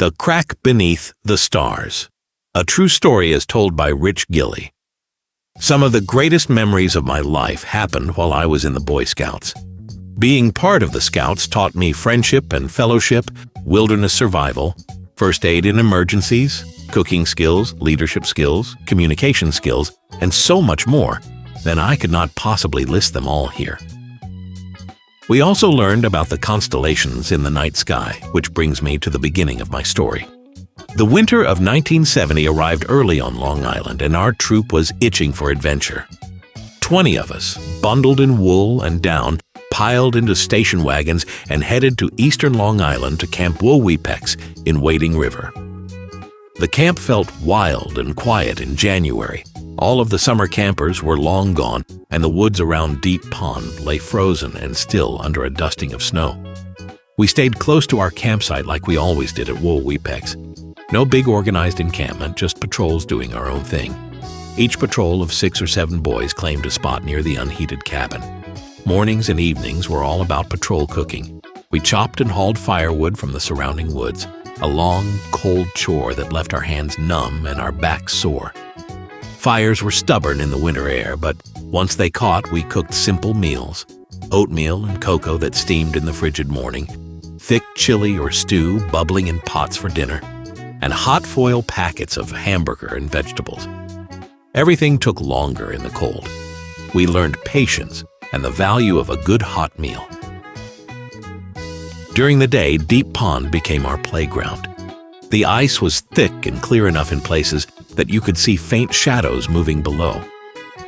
The Crack Beneath the Stars. A true story is told by Rich Gilley. Some of the greatest memories of my life happened while I was in the Boy Scouts. Being part of the Scouts taught me friendship and fellowship, wilderness survival, first aid in emergencies, cooking skills, leadership skills, communication skills, and so much more that I could not possibly list them all here. We also learned about the constellations in the night sky, which brings me to the beginning of my story. The winter of 1970 arrived early on Long Island, and our troop was itching for adventure. 20 of us, bundled in wool and down, piled into station wagons and headed to eastern Long Island to Camp Wauwepex in Wading River. The camp felt wild and quiet in January. All of the summer campers were long gone, and the woods around Deep Pond lay frozen and still under a dusting of snow. We stayed close to our campsite like we always did at Wauwepex. No big organized encampment, just patrols doing our own thing. Each patrol of 6 or 7 boys claimed a spot near the unheated cabin. Mornings and evenings were all about patrol cooking. We chopped and hauled firewood from the surrounding woods, a long, cold chore that left our hands numb and our backs sore. Fires were stubborn in the winter air, but once they caught, we cooked simple meals. Oatmeal and cocoa that steamed in the frigid morning, thick chili or stew bubbling in pots for dinner, and hot foil packets of hamburger and vegetables. Everything took longer in the cold. We learned patience and the value of a good hot meal. During the day, Deep Pond became our playground. The ice was thick and clear enough in places that you could see faint shadows moving below.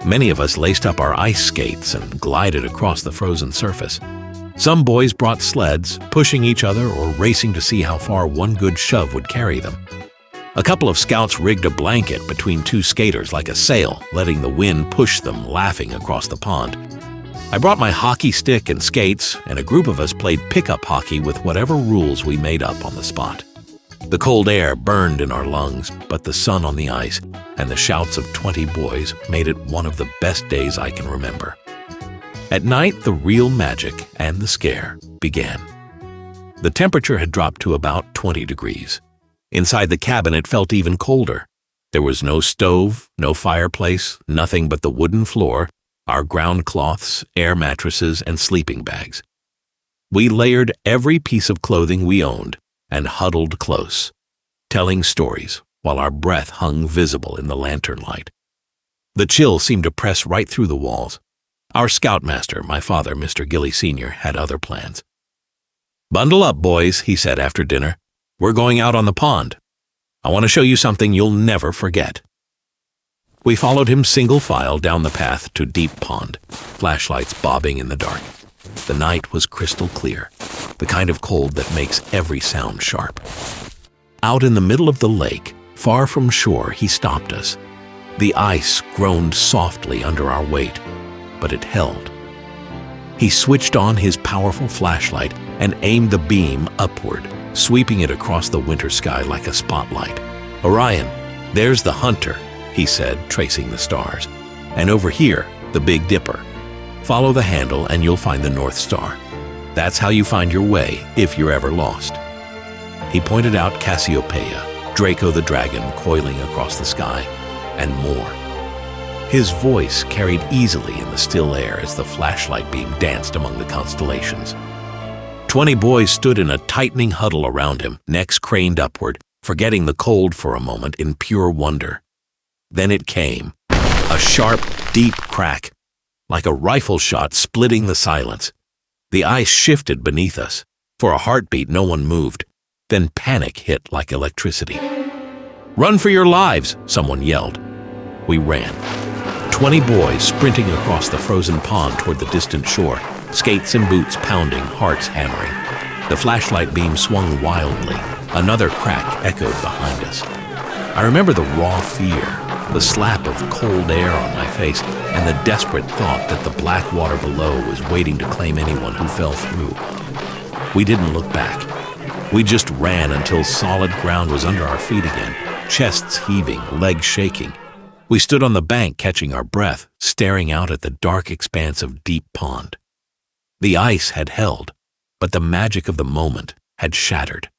Many of us laced up our ice skates and glided across the frozen surface. Some boys brought sleds, pushing each other or racing to see how far one good shove would carry them. A couple of scouts rigged a blanket between 2 skaters like a sail, letting the wind push them, laughing across the pond. I brought my hockey stick and skates, and a group of us played pickup hockey with whatever rules we made up on the spot. The cold air burned in our lungs, but the sun on the ice and the shouts of 20 boys made it one of the best days I can remember. At night, the real magic and the scare began. The temperature had dropped to about 20 degrees. Inside the cabin, it felt even colder. There was no stove, no fireplace, nothing but the wooden floor, our ground cloths, air mattresses, and sleeping bags. We layered every piece of clothing we owned and huddled close, telling stories while our breath hung visible in the lantern light. The chill seemed to press right through the walls. Our Scoutmaster, my father, Mr. Gilley Sr., had other plans. "Bundle up, boys," he said after dinner. "We're going out on the pond. I want to show you something you'll never forget." We followed him single file down the path to Deep Pond, flashlights bobbing in the dark. The night was crystal clear, the kind of cold that makes every sound sharp. Out in the middle of the lake, far from shore, he stopped us. The ice groaned softly under our weight, but it held. He switched on his powerful flashlight and aimed the beam upward, sweeping it across the winter sky like a spotlight. "Orion, there's the Hunter," he said, tracing the stars. "And over here, the Big Dipper. Follow the handle and you'll find the North Star. That's how you find your way if you're ever lost." He pointed out Cassiopeia, Draco the dragon coiling across the sky, and more. His voice carried easily in the still air as the flashlight beam danced among the constellations. 20 boys stood in a tightening huddle around him, necks craned upward, forgetting the cold for a moment in pure wonder. Then it came, a sharp, deep crack, like a rifle shot splitting the silence. The ice shifted beneath us. For a heartbeat, no one moved. Then panic hit like electricity. "Run for your lives!" someone yelled. We ran. 20 boys sprinting across the frozen pond toward the distant shore, skates and boots pounding, hearts hammering. The flashlight beam swung wildly. Another crack echoed behind us. I remember the raw fear, the slap of cold air on my face, and the desperate thought that the black water below was waiting to claim anyone who fell through. We didn't look back. We just ran until solid ground was under our feet again, chests heaving, legs shaking. We stood on the bank catching our breath, staring out at the dark expanse of Deep Pond. The ice had held, but the magic of the moment had shattered.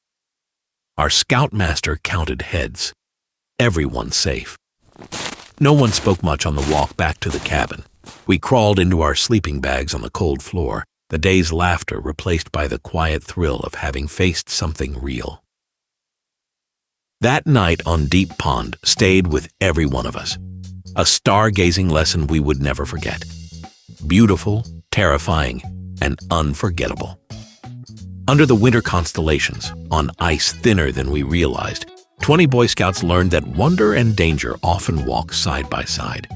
Our Scoutmaster counted heads. Everyone safe. No one spoke much on the walk back to the cabin. We crawled into our sleeping bags on the cold floor, the day's laughter replaced by the quiet thrill of having faced something real. That night on Deep Pond stayed with every one of us. A stargazing lesson we would never forget. Beautiful, terrifying, and unforgettable. Under the winter constellations, on ice thinner than we realized, 20 Boy Scouts learned that wonder and danger often walk side by side.